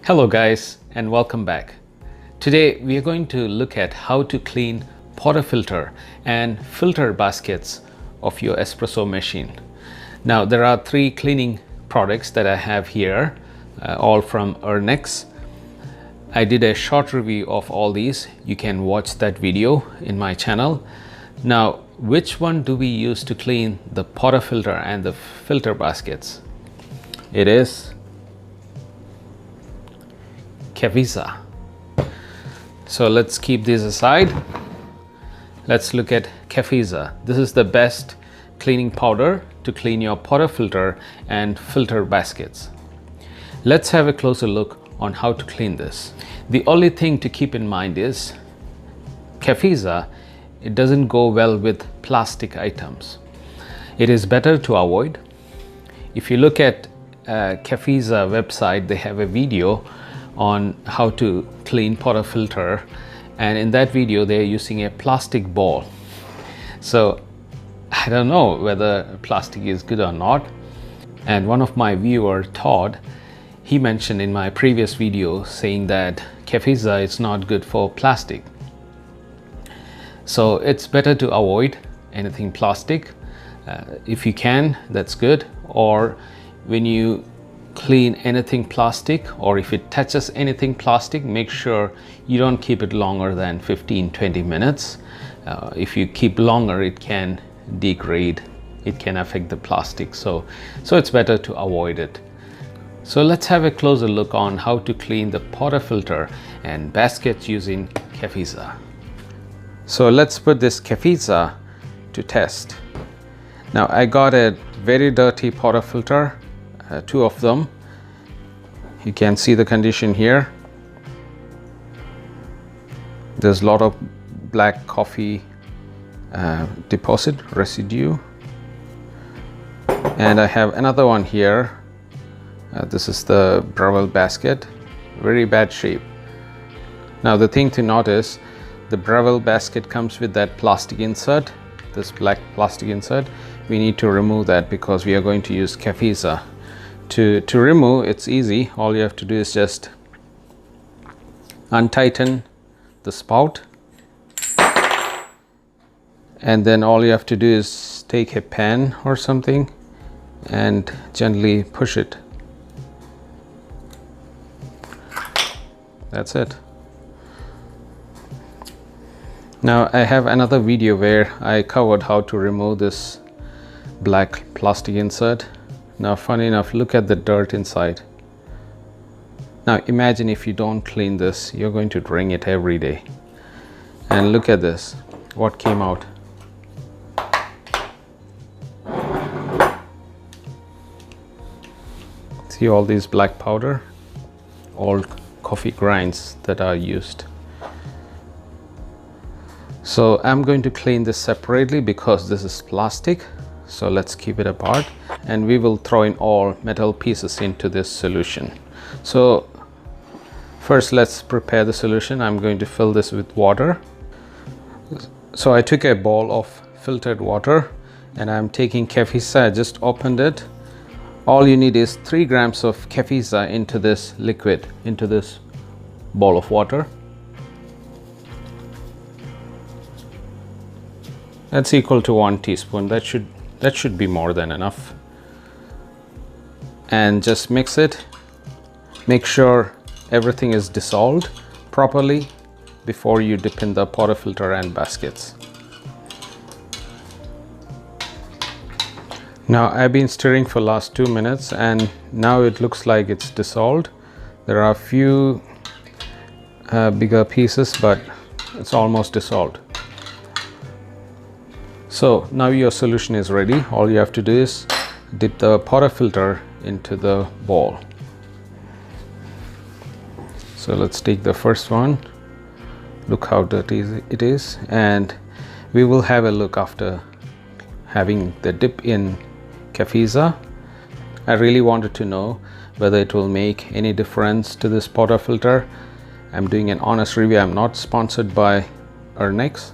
Hello guys and welcome back. Today we are going to look at how to clean portafilter and filter baskets of your espresso machine. Now there are three cleaning products that I have here, all from Urnex. I did a short review of all these. You can watch that video in my channel. Now which one do we use to clean the portafilter and the filter baskets? It is Cafiza. So let's keep these aside. Let's look at Cafiza. This is the best cleaning powder to clean your portafilter and filter baskets. Let's have a closer look on how to clean this. The only thing to keep in mind is Cafiza, it doesn't go well with plastic items. It is better to avoid. If you look at Cafiza website, they have a video on how to clean portafilter, and in that video they are using a plastic ball. So I don't know whether plastic is good or not. And one of my viewer, Todd, he mentioned in my previous video saying that Cafiza is not good for plastic. So it's better to avoid anything plastic. If you can, that's good. Or when you clean anything plastic, or if it touches anything plastic, make sure you don't keep it longer than 15-20 minutes. If you keep longer, it can degrade, it can affect the plastic, so it's better to avoid it. So let's have a closer look on how to clean the portafilter and baskets using Cafiza. So let's put this Cafiza to test. Now I got a very dirty portafilter, two of them. You can see the condition here. There's a lot of black coffee deposit residue, and I have another one here. This is the Breville basket, very bad shape. Now the thing to notice, the Breville basket comes with that plastic insert, this black plastic insert. We need to remove that because we are going to use Cafiza. To remove, it's easy. All you have to do is just untighten the spout, and then all you have to do is take a pen or something and gently push it. That's it. Now I have another video where I covered how to remove this black plastic insert. Now funny enough, look at the dirt inside. Now imagine if you don't clean this, you're going to drink it every day. And look at this, what came out. See all these black powder, all coffee grinds that are used. So I'm going to clean this separately because this is plastic. So let's keep it apart, and we will throw in all metal pieces into this solution. So first let's prepare the solution. I'm going to fill this with water. So I took a bowl of filtered water and I'm taking Cafiza. I just opened it. All you need is 3 grams of Cafiza into this liquid, into this bowl of water. That's equal to 1 teaspoon. That should be more than enough. And just mix it. Make sure everything is dissolved properly before you dip in the portafilter and baskets. Now I've been stirring for last 2 minutes and now it looks like it's dissolved. There are a few bigger pieces, but it's almost dissolved. So now your solution is ready. All you have to do is dip the portafilter into the bowl. So let's take the first one. Look how dirty it is, and we will have a look after having the dip in Cafiza. I really wanted to know whether it will make any difference to this portafilter. I'm doing an honest review. I'm not sponsored by Urnex.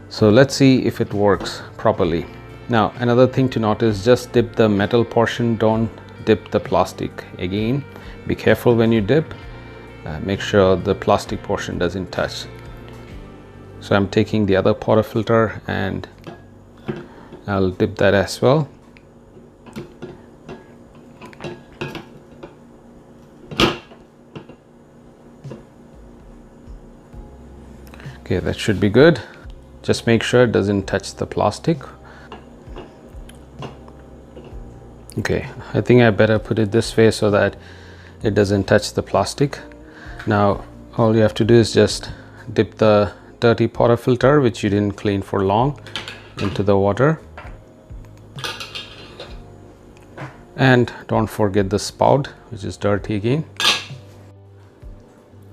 So let's see if it works properly. Now another thing to notice, just dip the metal portion, don't dip the plastic again, Be careful when you dip. Make sure the plastic portion doesn't touch. So I'm taking the other portafilter and I'll dip that as well. Okay, that should be good. Just make sure it doesn't touch the plastic. Okay, I think I better put it this way so that it doesn't touch the plastic. Now all you have to do is just dip the dirty portafilter, which you didn't clean for long, into the water. And don't forget the spout, which is dirty again.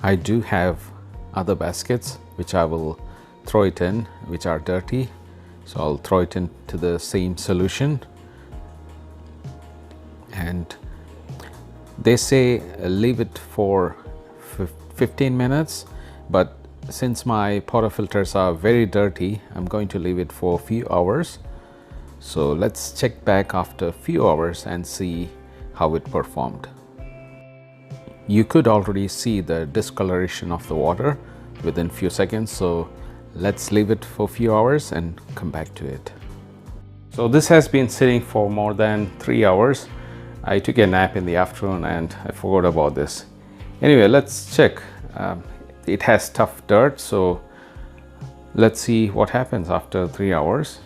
I do have other baskets which I will throw it in, which are dirty. So I'll throw it into the same solution. And they say leave it for 15 minutes, but since my portafilters are very dirty, I'm going to leave it for a few hours. So let's check back after a few hours and see how it performed. You could already see the discoloration of the water within few seconds, so let's leave it for a few hours and come back to it. So this has been sitting for more than 3 hours. I took a nap in the afternoon and I forgot about this. Anyway, let's check. It has tough dirt, so let's see what happens after 3 hours.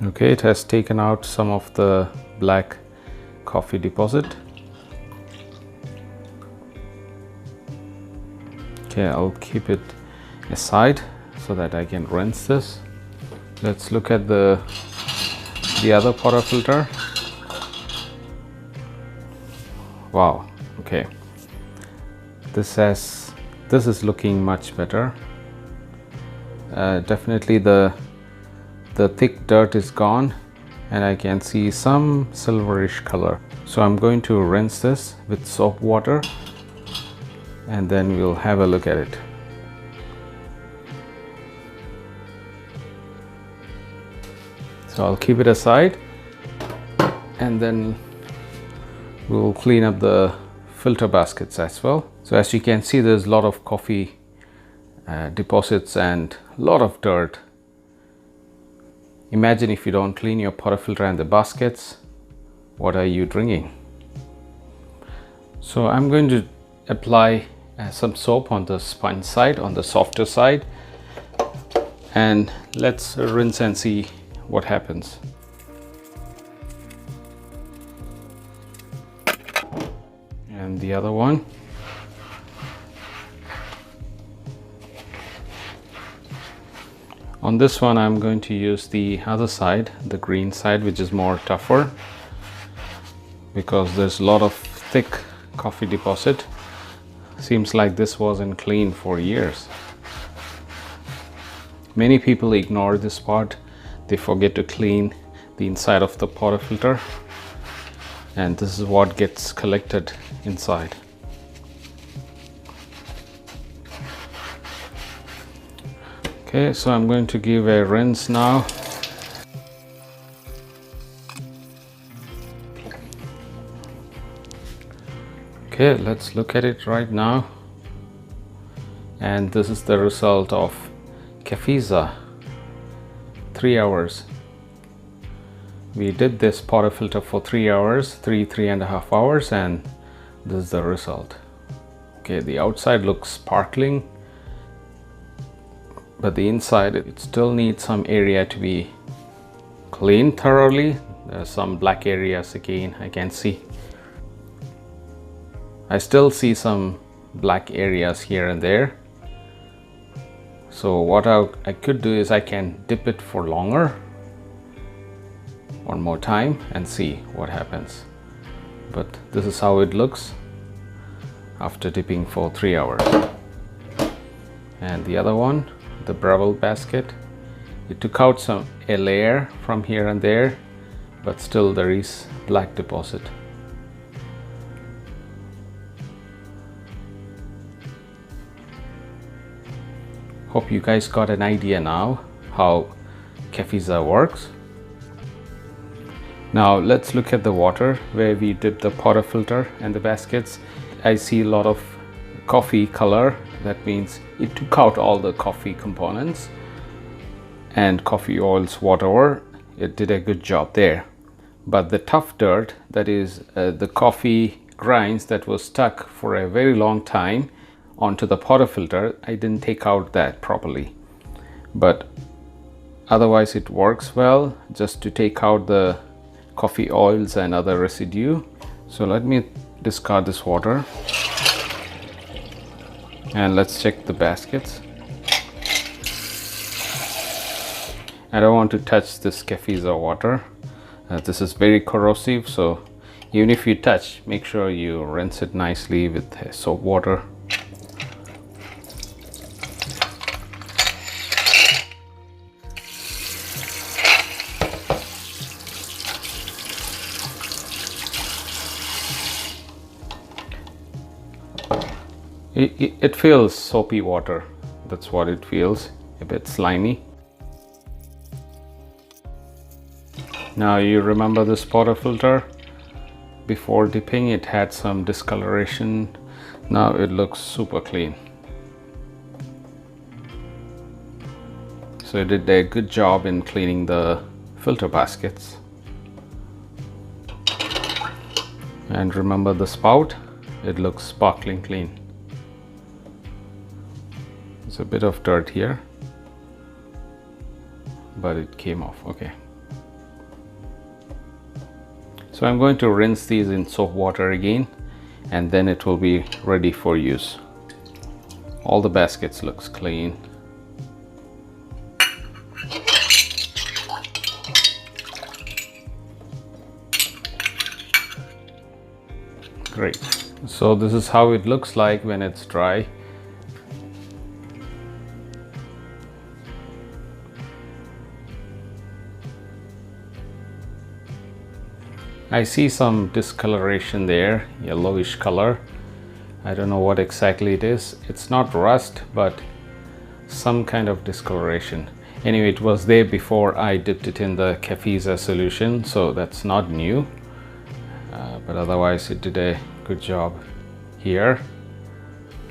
Okay, it has taken out some of the black coffee deposit. Okay, I'll keep it aside so that I can rinse this. Let's look at the other portafilter. Wow, okay. This is looking much better. Definitely the thick dirt is gone and I can see some silverish color. So I'm going to rinse this with soap water and then we'll have a look at it. So I'll keep it aside and then we'll clean up the filter baskets as well. So as you can see, there's a lot of coffee deposits and a lot of dirt. Imagine if you don't clean your portafilter and the baskets, what are you drinking? So I'm going to apply some soap on the sponge side, on the softer side, and let's rinse and see what happens. And the other one. On this one, I'm going to use the other side, the green side, which is more tougher because there's a lot of thick coffee deposit. Seems like this wasn't cleaned for years. Many people ignore this part. They forget to clean the inside of the portafilter, and this is what gets collected inside. Okay, so I'm going to give a rinse now. Okay, let's look at it right now. And this is the result of Cafiza. 3 hours. We did this portafilter for 3 hours, three and a half hours, and this is the result. Okay, the outside looks sparkling, but the inside, it still needs some area to be cleaned thoroughly. There's some black areas again, I can see. I still see some black areas here and there. So what I could do is I can dip it for longer, one more time, and see what happens. But this is how it looks after dipping for 3 hours. And the other one, the Breville basket, it took out a layer from here and there, but still there is black deposit. Hope you guys got an idea now how Cafiza works. Now let's look at the water where we dip the portafilter and the baskets. I see a lot of coffee color. That means it took out all the coffee components and coffee oils, whatever. It did a good job there. But the tough dirt, that is the coffee grinds that was stuck for a very long time onto the portafilter, I didn't take out that properly. But otherwise it works well just to take out the coffee oils and other residue. So let me discard this water and let's check the baskets. I don't want to touch this Cafiza water. This is very corrosive, so even if you touch, make sure you rinse it nicely with soap water. It feels soapy water. That's what it feels, a bit slimy. Now you remember this portafilter? Before dipping it had some discoloration. Now it looks super clean. So it did a good job in cleaning the filter baskets. And remember the spout? It looks sparkling clean. There's a bit of dirt here, but it came off. Okay. So I'm going to rinse these in soap water again, and then it will be ready for use. All the baskets looks clean. Great. So this is how it looks like when it's dry. I see some discoloration there, yellowish color. I don't know what exactly it is. It's not rust, but some kind of discoloration. Anyway, it was there before I dipped it in the Cafiza solution, so that's not new. But otherwise it did a good job here.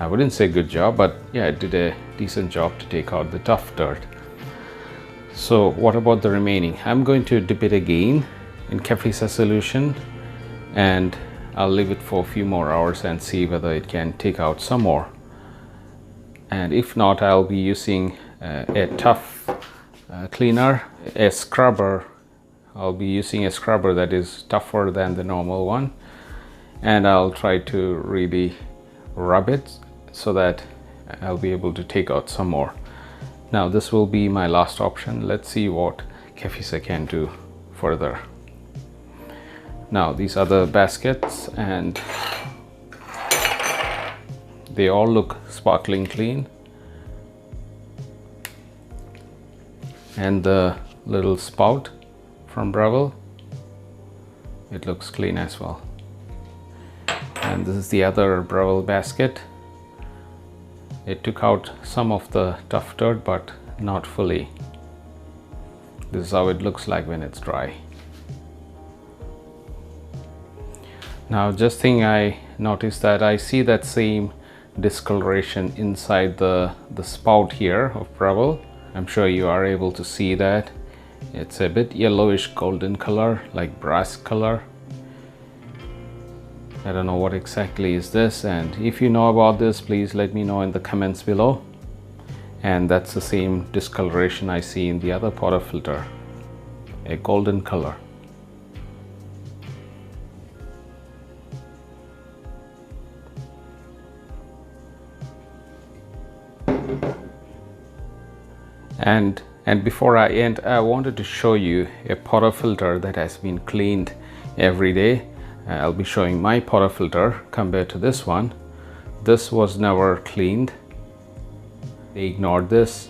I wouldn't say good job, but yeah, it did a decent job to take out the tough dirt. So what about the remaining? I'm going to dip it again in Cafiza solution, and I'll leave it for a few more hours and see whether it can take out some more. And if not, I'll be using a tough cleaner, a scrubber. I'll be using a scrubber that is tougher than the normal one, and I'll try to really rub it so that I'll be able to take out some more. Now this will be my last option. Let's see what Cafiza can do further. Now these are the baskets, and they all look sparkling clean, and the little spout from Breville, it looks clean as well. And this is the other Breville basket. It took out some of the tough dirt, but not fully. This is how it looks like when it's dry. Now just thing I noticed that I see that same discoloration inside the spout here of Breville. I'm sure you are able to see that. It's a bit yellowish golden color, like brass color. I don't know what exactly is this, and if you know about this, please let me know in the comments below. And that's the same discoloration I see in the other portafilter, a golden color. And before I end, I wanted to show you a portafilter that has been cleaned every day. I'll be showing my portafilter compared to this one. This was never cleaned. They ignored this,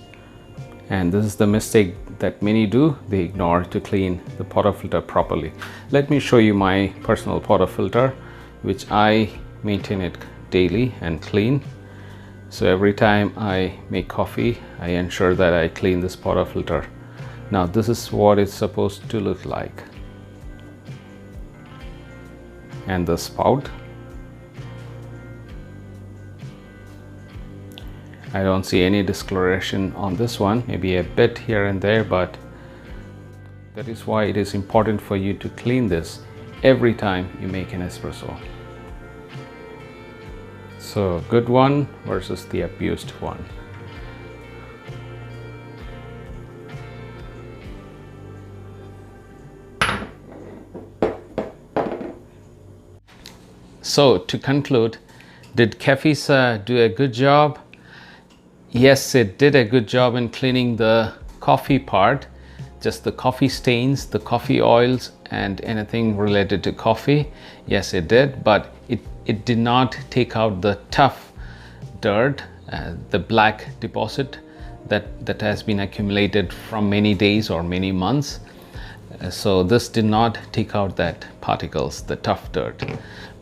and this is the mistake that many do. They ignore to clean the portafilter properly. Let me show you my personal portafilter, which I maintain it daily and clean. So every time I make coffee, I ensure that I clean this portafilter. Now this is what it's supposed to look like. And the spout. I don't see any discoloration on this one, maybe a bit here and there, but that is why it is important for you to clean this every time you make an espresso. So good one versus the abused one. So to conclude, did Cafiza do a good job? Yes, it did a good job in cleaning the coffee part, just the coffee stains, the coffee oils, and anything related to coffee. Yes, it did, but it did not take out the tough dirt, the black deposit that has been accumulated from many days or many months. So this did not take out that particles, the tough dirt.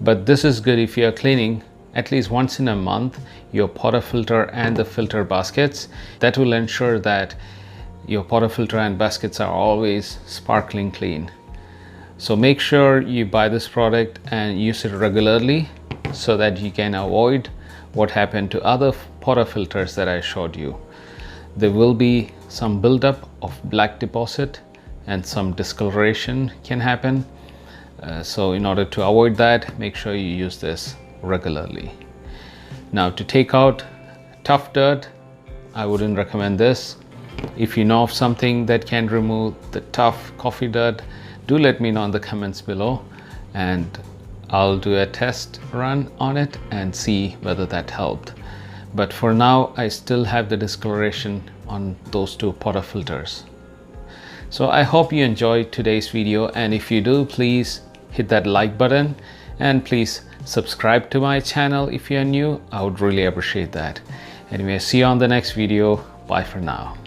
But this is good if you are cleaning at least once in a month your portafilter and the filter baskets. That will ensure that your portafilter and baskets are always sparkling clean. So make sure you buy this product and use it regularly so that you can avoid what happened to other portafilters that I showed you. There will be some buildup of black deposit and some discoloration can happen. So in order to avoid that, make sure you use this regularly. Now to take out tough dirt, I wouldn't recommend this. If you know of something that can remove the tough coffee dirt, do let me know in the comments below and I'll do a test run on it and see whether that helped. But for now, I still have the discoloration on those two portafilters. So I hope you enjoyed today's video, and if you do, please hit that like button and please subscribe to my channel if you are new. I would really appreciate that. Anyway, see you on the next video. Bye for now.